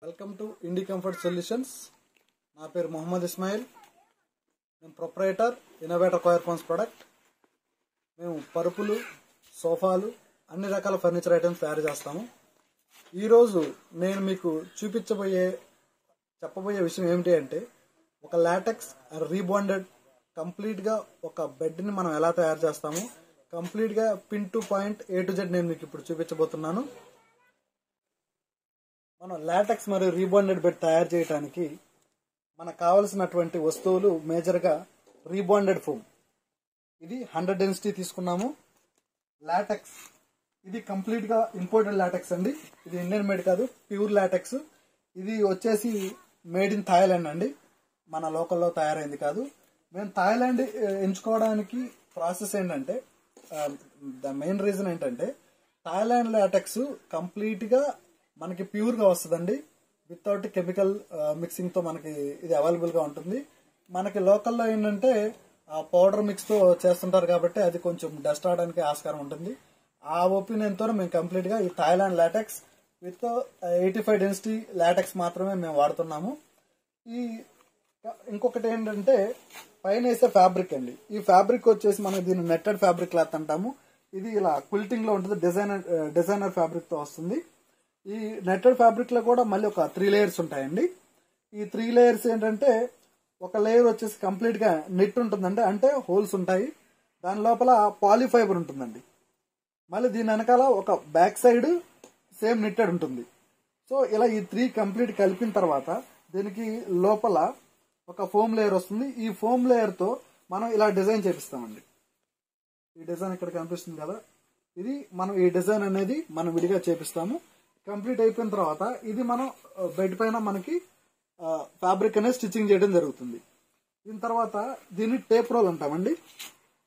Welcome to Indi comfort solutions. నా పేరు మొహమ్మద్ ఇస్మాయిల్. నేను proprietor innovator coir foams product. మేము పరుపులు, సోఫాలు, అన్ని రకాల ఫర్నిచర్ ఐటమ్స్ తయారు చేస్తాము. ఈరోజు నేను మీకు చెప్పబోయే విషయం ఏమిటి అంటే, ఒక లాటెక్స్ రీబాండెడ్ కంప్లీట్గా ఒక బెడ్ని మనం ఎలా తయారు చేస్తాము, కంప్లీట్గా pin to point A to Z నేను మీకు ఇప్పుడు చూపించబోతున్నాను. మనం లాటెక్స్ మరియు రీబాండెడ్ బెడ్ తయారు చేయడానికి మనకు కావలసినటువంటి వస్తువులు మేజర్గా రీబాండెడ్ ఫోమ్, ఇది 100 డెన్సిటీ తీసుకున్నాము. లాటెక్స్ ఇది కంప్లీట్గా ఇంపోర్టెడ్ లాటెక్స్ అండి, ఇది ఇండియన్ మేడ్ కాదు, ప్యూర్ లాటెక్స్. ఇది వచ్చేసి మేడ్ ఇన్ థాయిలాండ్ అండి, మన లోకల్లో తయారైంది కాదు. మేము థాయిలాండ్ ఎంచుకోవడానికి ప్రాసెస్ ఏంటంటే, ద మెయిన్ రీజన్ ఏంటంటే, థాయిలాండ్ లాటెక్స్ కంప్లీట్గా మనకి ప్యూర్గా వస్తుందండి, వితౌట్ కెమికల్ మిక్సింగ్తో మనకి ఇది అవైలబుల్గా ఉంటుంది. మనకి లోకల్లో ఏంటంటే పౌడర్ మిక్స్తో చేస్తుంటారు కాబట్టి అది కొంచెం డస్ట్ అవడానికి ఆస్కారం ఉంటుంది. ఆ ఒపీనియన్తో మేము కంప్లీట్గా ఈ Thailand LaTeX with 85 density LaTeX మాత్రమే మేము వాడుతున్నాము. ఇంకొకటి ఏంటంటే పైన వేసే ఫ్యాబ్రిక్ అండి. ఈ ఫ్యాబ్రిక్ వచ్చేసి మనం దీన్ని నెట్టెడ్ ఫ్యాబ్రిక్ క్లాత్ అంటాము. ఇది ఇలా క్విల్టింగ్ లో ఉంటుంది, డిజైనర్ ఫ్యాబ్రిక్ తో వస్తుంది. ఈ నెట్టెడ్ ఫ్యాబ్రిక్ లో కూడా మళ్ళీ ఒక 3 లేయర్స్ ఉంటాయండి. ఈ 3 లేయర్స్ ఏంటంటే, ఒక లేయర్ వచ్చేసి కంప్లీట్ గా నెట్ ఉంటుందండి, అంటే హోల్స్ ఉంటాయి. దాని లోపల పాలిఫైబర్ ఉంటుందండి. మళ్ళీ దీని వెనకాల ఒక బ్యాక్ సైడ్ సేమ్ నెట్టెడ్ ఉంటుంది. సో ఇలా ఈ 3 కంప్లీట్ కలిపిన తర్వాత దీనికి లోపల ఒక ఫోమ్ లేయర్ వస్తుంది. ఈ ఫోమ్ లేయర్ తో మనం ఇలా డిజైన్ చేపిస్తామండి. ఈ డిజైన్ ఇక్కడ కనిపిస్తుంది కదా, ఇది మనం ఈ డిజైన్ అనేది మనం విడిగా చేపిస్తాము. కంప్లీట్ అయిపోయిన తర్వాత ఇది మనం బెడ్ పైన మనకి ఫ్యాబ్రిక్ అనేది స్టిచ్చింగ్ చేయడం జరుగుతుంది. దీని తర్వాత దీన్ని టేప్ రోల్ అంటామండి.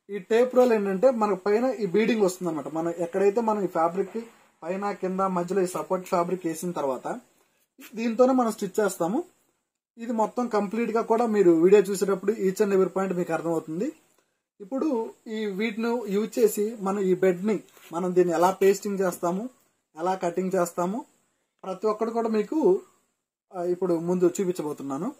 ఈ టేప్ రోల్ ఏంటంటే మనకు పైన ఈ బీడింగ్ వస్తుంది అనమాట. మనం ఎక్కడైతే మనం ఈ ఫ్యాబ్రిక్ పైన కింద మధ్యలో ఈ సపోర్ట్ ఫ్యాబ్రిక్ వేసిన తర్వాత దీంతోనే మనం స్టిచ్ చేస్తాము. ఇది మొత్తం కంప్లీట్ గా కూడా మీరు వీడియో చూసేటప్పుడు ఈచ్ అండ్ ఎవరి పాయింట్ మీకు అర్థమవుతుంది. ఇప్పుడు ఈ వీటిని యూజ్ చేసి మనం ఈ బెడ్ ని మనం దీన్ని ఎలా పేస్టింగ్ చేస్తాము, ఎలా కటింగ్ చేస్తాము, ప్రతి ఒక్కటి కూడా మీకు ఇప్పుడు ముందు చూపించబోతున్నాను.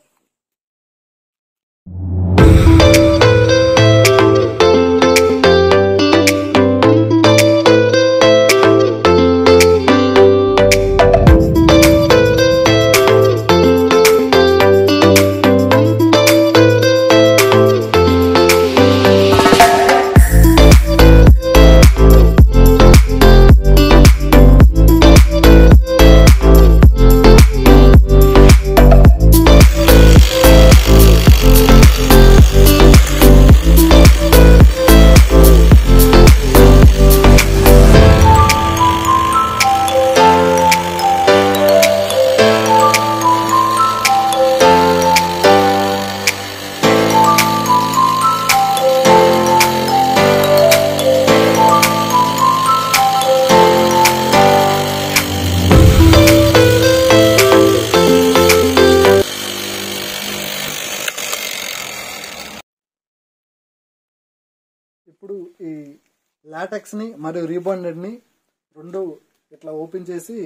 ఇప్పుడు ఈ లాటెక్స్ ని మరియు రీబాండెడ్ ని రెండు ఇట్లా ఓపెన్ చేసి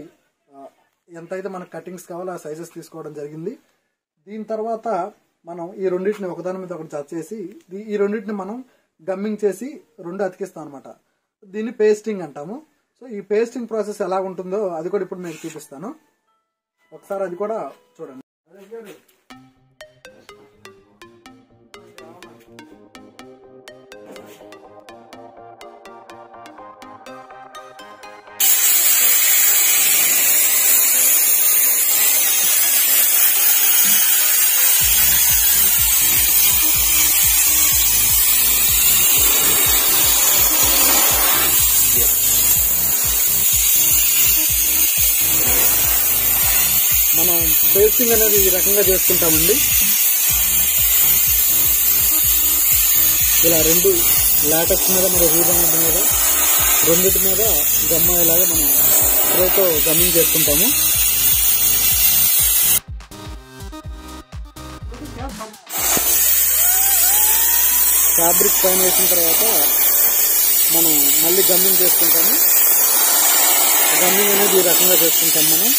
ఎంతైతే మనకు కటింగ్స్ కావాలో ఆ సైజెస్ తీసుకోవడం జరిగింది. దీని తర్వాత మనం ఈ రెండింటిని ఒకదాని మీద ఒకటి జత చేసి ఈ రెండింటిని మనం గమ్మింగ్ చేసి రెండు అతికిస్తాం అనమాట. దీన్ని పేస్టింగ్ అంటాము. సో ఈ పేస్టింగ్ ప్రాసెస్ ఎలా ఉంటుందో అది కూడా ఇప్పుడు నేను చూపిస్తాను. ఒకసారి అది కూడా చూడండి. మనం పేస్టింగ్ అనేది ఈ రకంగా చేసుకుంటామండి. ఇలా రెండు లాటెక్స్ మీద మరియు రీబాండెడ్ మీద రెండింటి మీద గమ్మాయిలాగా మనం స్ప్రేతో గమ్మింగ్ చేసుకుంటాము. ఫ్యాబ్రిక్ పైన వేసిన తర్వాత మనం మళ్ళీ గమ్మింగ్ చేసుకుంటాము. గమ్మింగ్ అనేది ఈ రకంగా చేసుకుంటాం మనం.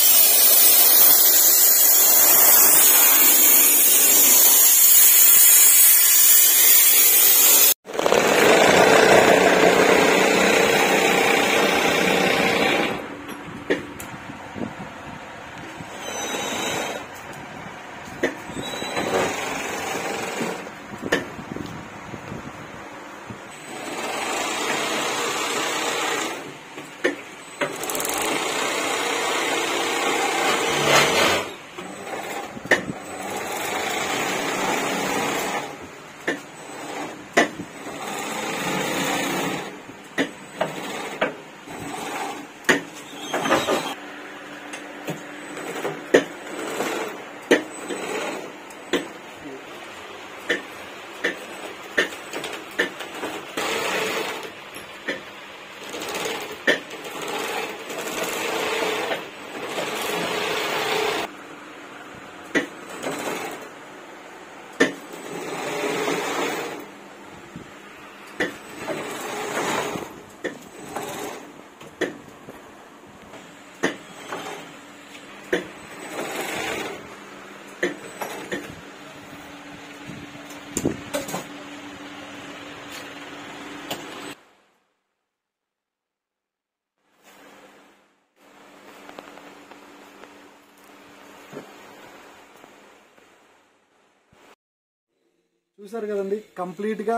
చూసారు కదండి, కంప్లీట్ గా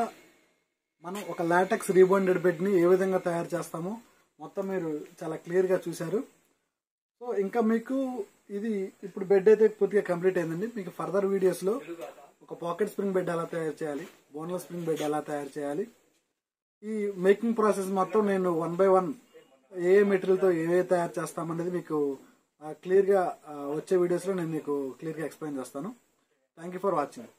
మనం ఒక లాటెక్స్ రీబౌండెడ్ బెడ్ ని ఏ విధంగా తయారు చేస్తామో మొత్తం మీరు చాలా క్లియర్ గా చూసారు. సో ఇంకా మీకు ఇది ఇప్పుడు బెడ్ అయితే పూర్తిగా కంప్లీట్ అయిందండి. మీకు ఫర్దర్ వీడియోస్ లో ఒక పాకెట్ స్ప్రింగ్ బెడ్ ఎలా తయారు చేయాలి, బోన్లెస్ స్ప్రింగ్ బెడ్ ఎలా తయారు చేయాలి, ఈ మేకింగ్ ప్రాసెస్ మొత్తం నేను 1 by 1 ఏ మెటీరియల్ తో ఏ తయారు చేస్తామనేది మీకు క్లియర్ గా వచ్చే వీడియోస్ లో నేను మీకు క్లియర్ గా ఎక్స్ప్లెయిన్ చేస్తాను. Thank you for watching.